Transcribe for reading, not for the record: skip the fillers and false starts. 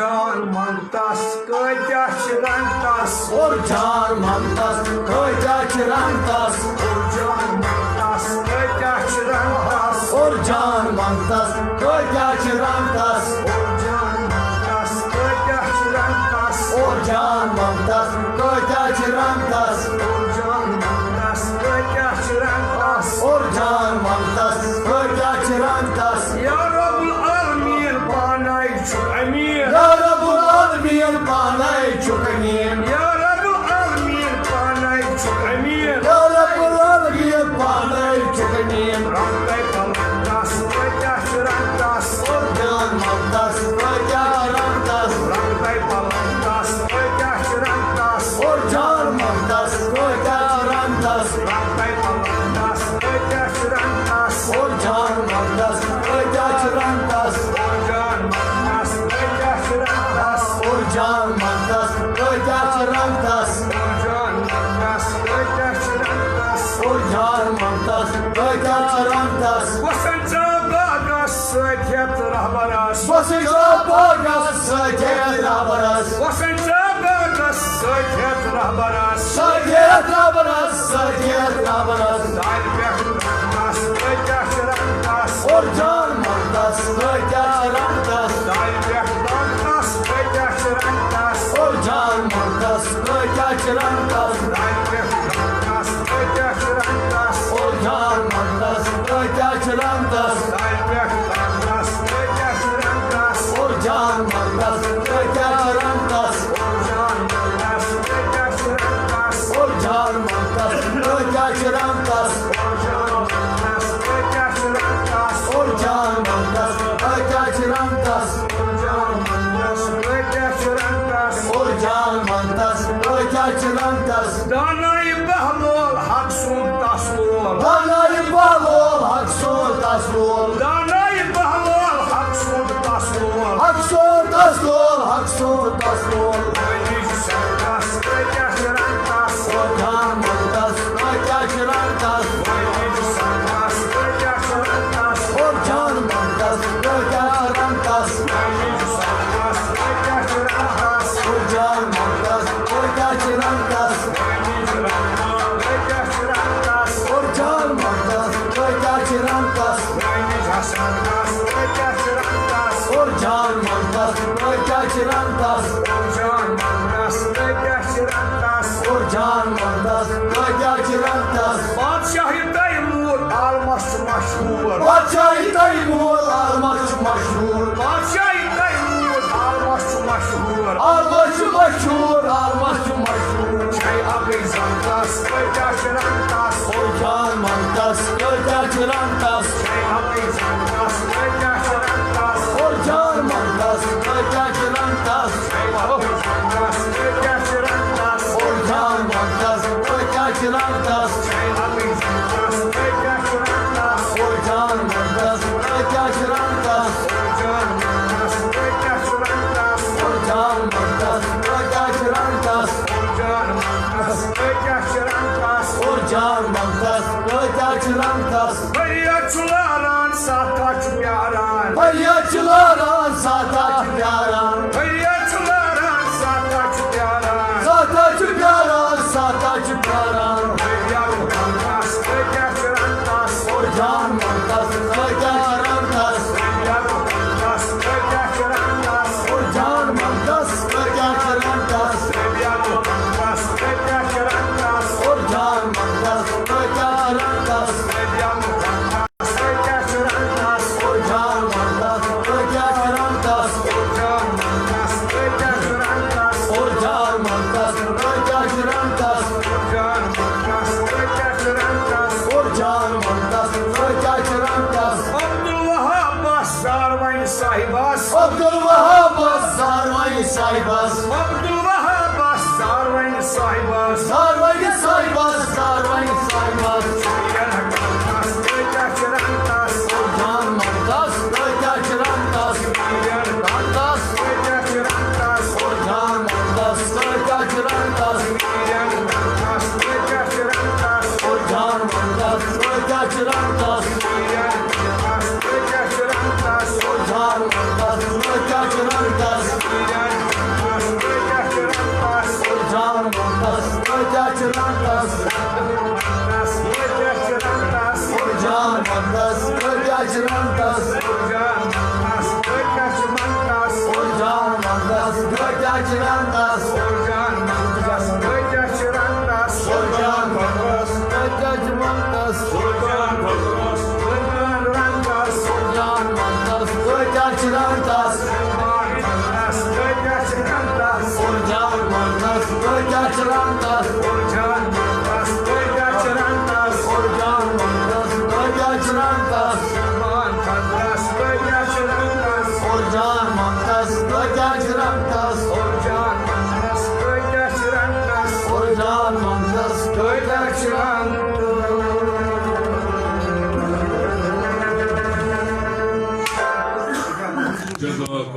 जान मंगतास कत्या रंगतास और जान मंगतास कत्या रंगतास और जान मंगतास कत्या रंगतास और जान मंगतास कत्या रंगतास और जान मंगतास कत्या रंगतास और जान मंगतास कत्या रंगतास और जान मंगतास कत्या रंगतास और जान मंगतास कत्या रंगतास या रब्बुल आलमीन पानाय छुक अमीन या रब्बुल आलमीन पानाय छुक अमीन या रब्बुल आलमीन पानाय छुक अमीन या रब्बुल आलमीन पानाय छुक अमीन रंगताय मंगतास कत्या रंगतास और जान मंगतास कत्या रंगतास रंगताय मंगतास कत्या रंगतास और जान मंगतास कत्या रंगतास रंगताय मंगतास कत्या रंगतास और जान मंगतास कत्या रंगतास और जान मंगतास कत्या रंगतास और जान मंगतास कत्या रंगतास और जान मंगतास कत्या रंगतास और जान मंगतास कत्या रंगतास वसंत बागस सत्यत रहबरस वसंत बागस सत्यत रहबरस वसंत बागस सत्यत रहबरस सत्यत रहबरस सत्यत रहबरस दाल पेट रंगतास कत्या रंगतास और जान मंगतास कत्या रंगतास दाल पेट रंगतास कत्या रंगतास और जान मंगतास कत्या रंगतास दाल पेट रंगतास कत्या रंगतास और जान मंगतास कत्या रंगतास दाल पेट रंगतास कत्या रंगतास और जान मंगतास कत्या रंगतास और जान मंगतास कत्या रंगतास और जान मंगतास कत्या रंगतास और जान मंगतास कत्या रंगतास और जान मंगतास कत्या रंगतास और जान मंगतास कत्या रंगतास और जान मंगतास कत्या रंगतास दानाय बहलोल हक सुन तसलोल दानाय बहलोल हक सोल तसलोल दानाय बहलोल हक सुन तसलोल हक सोल तसलोल हक सोल तसलोल वैनिज संगतास कत्या रंगतास और जान मंगतास कत्या रंगतास वैनिज संगतास कत्या रंगतास और जान मंगतास कत्या रंगतास वैनिज संगतास कत्या रंगतास और जान मंगतास कत्या रंगतास वैनिज रंगतास कत्या रंगतास और जान मंगतास कत्या रंगतास वैनिज संगतास कत्या रंगतास और जान मंगतास कत्या रंगतास और जान मंगतास कत्या रंगतास और जान मंगतास कत्या रंगतास बादशाही तैमूर आलमस मशहूर बादशाही तैमूर आलमस मशहूर बादशाही तैमूर आलमस मशहूर आलमस मशहूर आलमस मशहूर जय अबे संगतास कत्या रंगतास और जान मंगतास कत्या रंगतास जय अबे संगतास कत्या रंगतास और जान मंगतास कत्या रंगतास जय अबे संगतास कत्या रंगतास और जान मंगतास कत्या रंगतास जय अबे संगतास कत्या रंगतास और जान मंगतास कत्या रंगतास और जान मंगतास कत्या रंगतास और जान मंगतास कत्या रंगतास और जान मंगतास कत्या रंगतास और जान मंगतास कत्या रंगतास भैया चुलारान साताच प्यारान भैया चुलारान साताच प्यारान भैया चुलारान साताच प्यारान साताच प्यारान साताच प्यारान भैया मंगतास कत्या रंगतास और जान मंगतास कत्या रंगतास भैया मंगतास कत्या रंगतास और जान मंगतास कत्या रंगतास भैया मंगतास कत्या रंगतास और जान मंगतास कत्या रंगतास भैया मंगतास कत्या रंगतास और जान मंगतास कत्या रंगतास और जान मंगतास कत्या रंगतास और जान मंगतास कत्या रंगतास और जान मंगतास कत्या रंगतास और जान मंगतास कत्या रंगतास अब्दुल वहाब सारवाई साहिबास अब्दुल वहाब सारवाई साहिबास अब्दुल वहाब सारवाई साहिबास सारवाई साहिबास सारवाई साहिबास या मंगतास कत्या रंगतास और जान मंगतास कत्या रंगतास या रंगतास कत्या रंगतास और जान मंगतास कत्या रंगतास या मंगतास कत्या रंगतास और जान मंगतास कत्या रंगतास या मंगतास कत्या रंगतास और जान मंगतास कत्या रंगतास या Çırandas, Organ mantas geçirandas. Organ mantas, Çırandas, Organ mantas geçirandas. Organ mantas, Çırandas, Mantas geçirandas. Organ mantas, Çırandas, Organ mantas geçirandas. Organ mantas, Çırandas, Mantas geçirandas. Organ mantas, Çırandas, Organ mantas geçirandas. Organ mantas, Geçirandas.